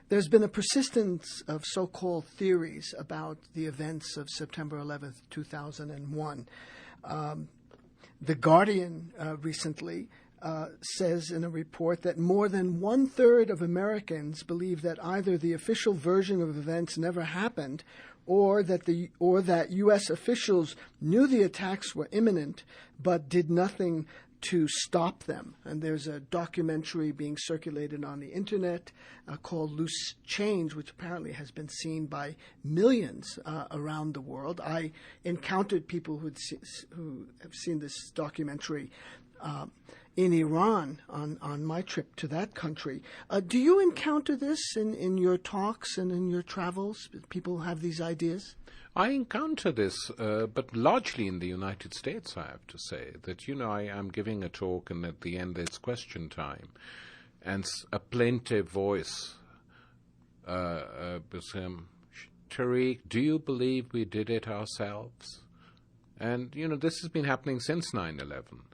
there's been a persistence of so-called theories about the events of September 11th, 2001. The Guardian recently says in a report that more than 1/3 of Americans believe that either the official version of events never happened, or that U.S. officials knew the attacks were imminent but did nothing to stop them. And there's a documentary being circulated on the internet called Loose Change, which apparently has been seen by millions around the world. I encountered people who have seen this documentary in Iran on my trip to that country. Do you encounter this in your talks and in your travels? People have these ideas? I encounter this, but largely in the United States, I have to say, that, I'm giving a talk and at the end it's question time. And a plaintive voice was him, Tariq, do you believe we did it ourselves? And, this has been happening since 9/11.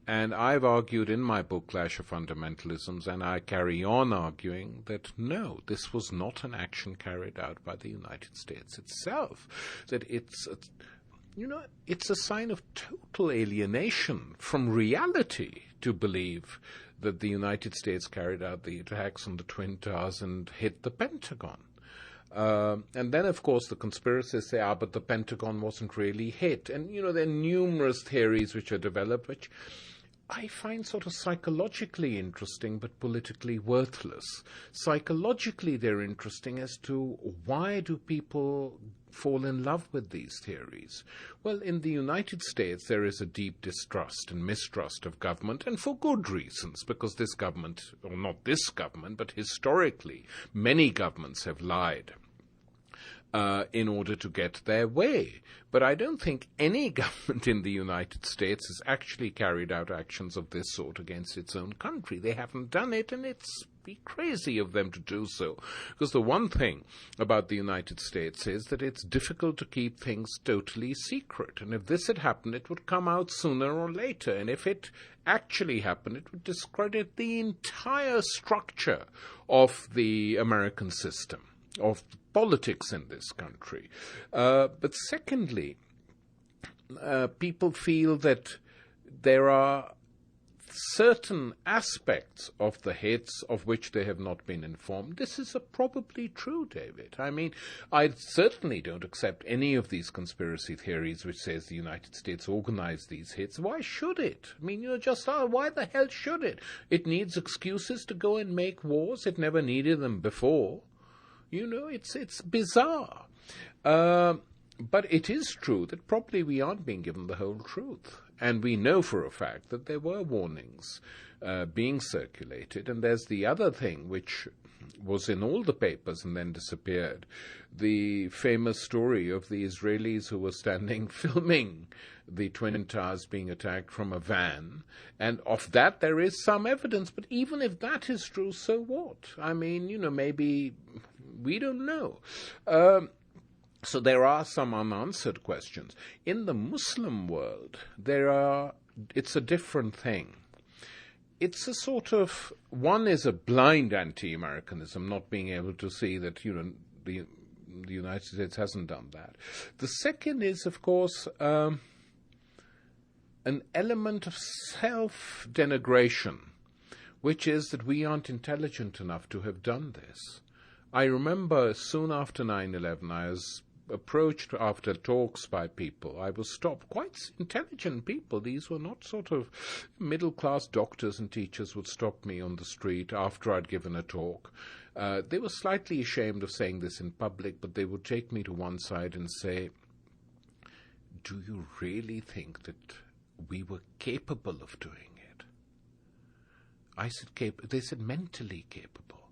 And I've argued in my book, Clash of Fundamentalisms, and I carry on arguing that no, this was not an action carried out by the United States itself. That it's a sign of total alienation from reality to believe that the United States carried out the attacks on the Twin Towers and hit the Pentagon. And then, of course, the conspiracists say, but the Pentagon wasn't really hit. And, there are numerous theories which are developed, which I find sort of psychologically interesting but politically worthless. Psychologically, they're interesting as to why do people fall in love with these theories. Well, in the United States, there is a deep distrust and mistrust of government, and for good reasons, because this government, or not this government, but historically, many governments have lied in order to get their way. But I don't think any government in the United States has actually carried out actions of this sort against its own country. They haven't done it, and it's be crazy of them to do so. Because the one thing about the United States is that it's difficult to keep things totally secret. And if this had happened, it would come out sooner or later. And if it actually happened, it would discredit the entire structure of the American system, of politics in this country. But secondly, people feel that there are certain aspects of the hits of which they have not been informed. This is probably true, David. I mean, I certainly don't accept any of these conspiracy theories which says the United States organized these hits. Why should it? I mean, why the hell should it? It needs excuses to go and make wars. It never needed them before. It's bizarre. But it is true that probably we aren't being given the whole truth. And we know for a fact that there were warnings being circulated. And there's the other thing which was in all the papers and then disappeared. The famous story of the Israelis who were standing filming the Twin Towers being attacked from a van. And of that there is some evidence. But even if that is true, so what? I mean, maybe we don't know. So there are some unanswered questions. In the Muslim world, it's a different thing. It's a sort of, one is a blind anti-Americanism, not being able to see that, the United States hasn't done that. The second is, of course, an element of self-denigration, which is that we aren't intelligent enough to have done this. I remember soon after 9/11, I was approached after talks by people. I was stopped, quite intelligent people. These were not sort of middle-class doctors and teachers would stop me on the street after I'd given a talk. They were slightly ashamed of saying this in public, but they would take me to one side and say, do you really think that we were capable of doing it? I said, they said mentally capable.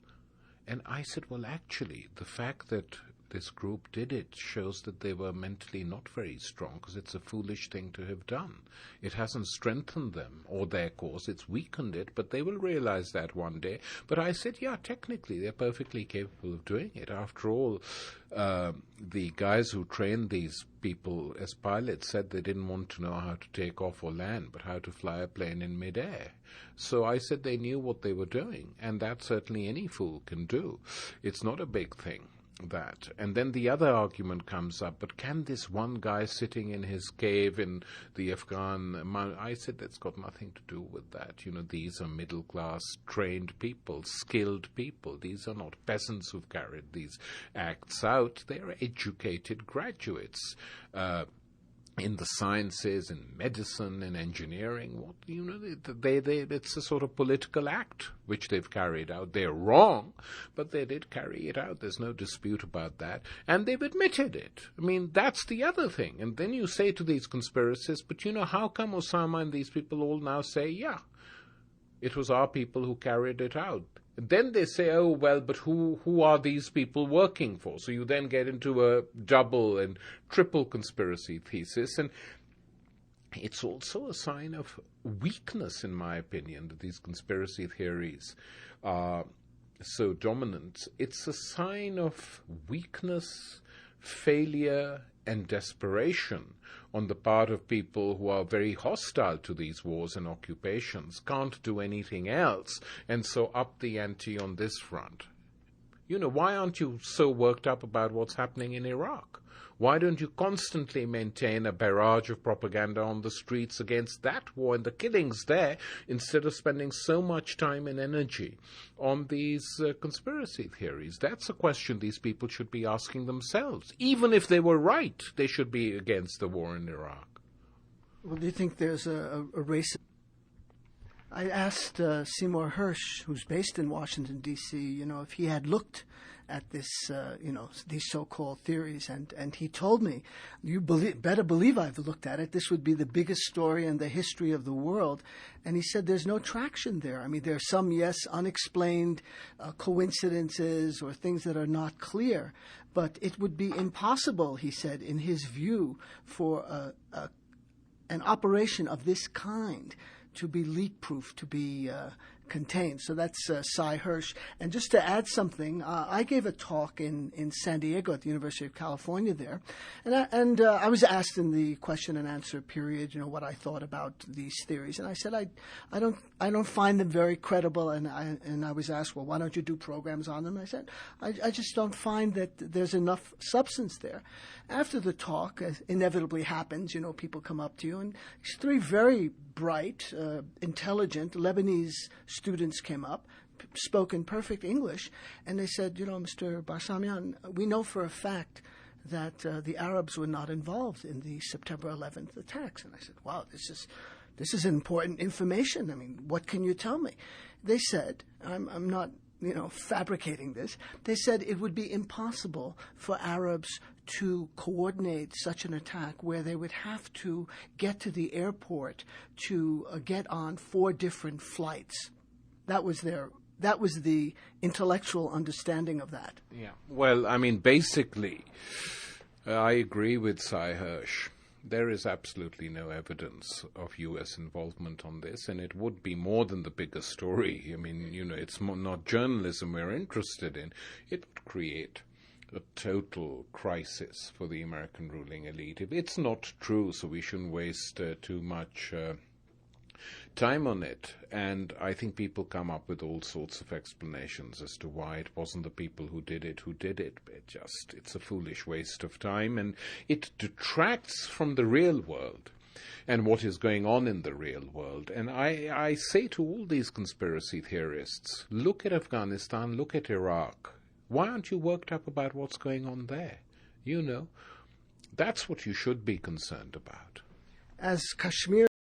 And I said, well, actually, the fact that this group did it shows that they were mentally not very strong, because it's a foolish thing to have done. It hasn't strengthened them or their cause, it's weakened it, but they will realize that one day. But I said, yeah, technically they're perfectly capable of doing it. After all, the guys who trained these people as pilots said they didn't want to know how to take off or land, but how to fly a plane in midair. So I said they knew what they were doing, and that certainly any fool can do. It's not a big thing, that. And then the other argument comes up, but can this one guy sitting in his cave in the Afghan mountain? I said that's got nothing to do with that. These are middle-class, trained people, skilled people. These are not peasants who've carried these acts out. They're educated graduates. In the sciences, in medicine, in engineering, it's a sort of political act which they've carried out. They're wrong, but they did carry it out. There's no dispute about that. And they've admitted it. I mean, that's the other thing. And then you say to these conspiracists, but how come Osama and these people all now say, yeah, it was our people who carried it out? Then they say, oh, well, but who are these people working for? So you then get into a double and triple conspiracy thesis. And it's also a sign of weakness, in my opinion, that these conspiracy theories are so dominant. It's a sign of weakness, failure, and desperation on the part of people who are very hostile to these wars and occupations, can't do anything else, and so up the ante on this front. Why aren't you so worked up about what's happening in Iraq? Why don't you constantly maintain a barrage of propaganda on the streets against that war and the killings there, instead of spending so much time and energy on these conspiracy theories? That's a question these people should be asking themselves. Even if they were right, they should be against the war in Iraq. Well, do you think there's a race? I asked Seymour Hersh, who's based in Washington, D.C., if he had looked at this, these so-called theories, and he told me, better believe I've looked at it. This would be the biggest story in the history of the world. And he said there's no traction there. I mean, there are some, yes, unexplained coincidences or things that are not clear, but it would be impossible, he said, in his view, for an operation of this kind to be leak-proof, to be contained. So that's Cy Hersh. And just to add something, I gave a talk in San Diego at the University of California there, and I was asked in the question and answer period, what I thought about these theories, and I said I don't find them very credible, and I was asked, well, why don't you do programs on them? I said I just don't find that there's enough substance there. After the talk, as inevitably happens, people come up to you, and these three very bright, intelligent Lebanese students came up, spoke in perfect English, and they said, Mr. Barsamian, we know for a fact that the Arabs were not involved in the September 11th attacks. And I said, wow, this is important information. I mean, what can you tell me? They said, I'm not fabricating this. They said it would be impossible for Arabs to coordinate such an attack where they would have to get to the airport to get on 4 different flights. That was the intellectual understanding of that. Yeah. Well, I mean, basically, I agree with Cy Hersh. There is absolutely no evidence of U.S. involvement on this, and it would be more than the bigger story. I mean, it's not journalism we're interested in. It would create a total crisis for the American ruling elite. It's not true, so we shouldn't waste too much time on it. And I think people come up with all sorts of explanations as to why it wasn't the people who did it. It's a foolish waste of time, and it detracts from the real world and what is going on in the real world. And I say to all these conspiracy theorists, look at Afghanistan, look at Iraq. Why aren't you worked up about what's going on there? That's what you should be concerned about. As Kashmir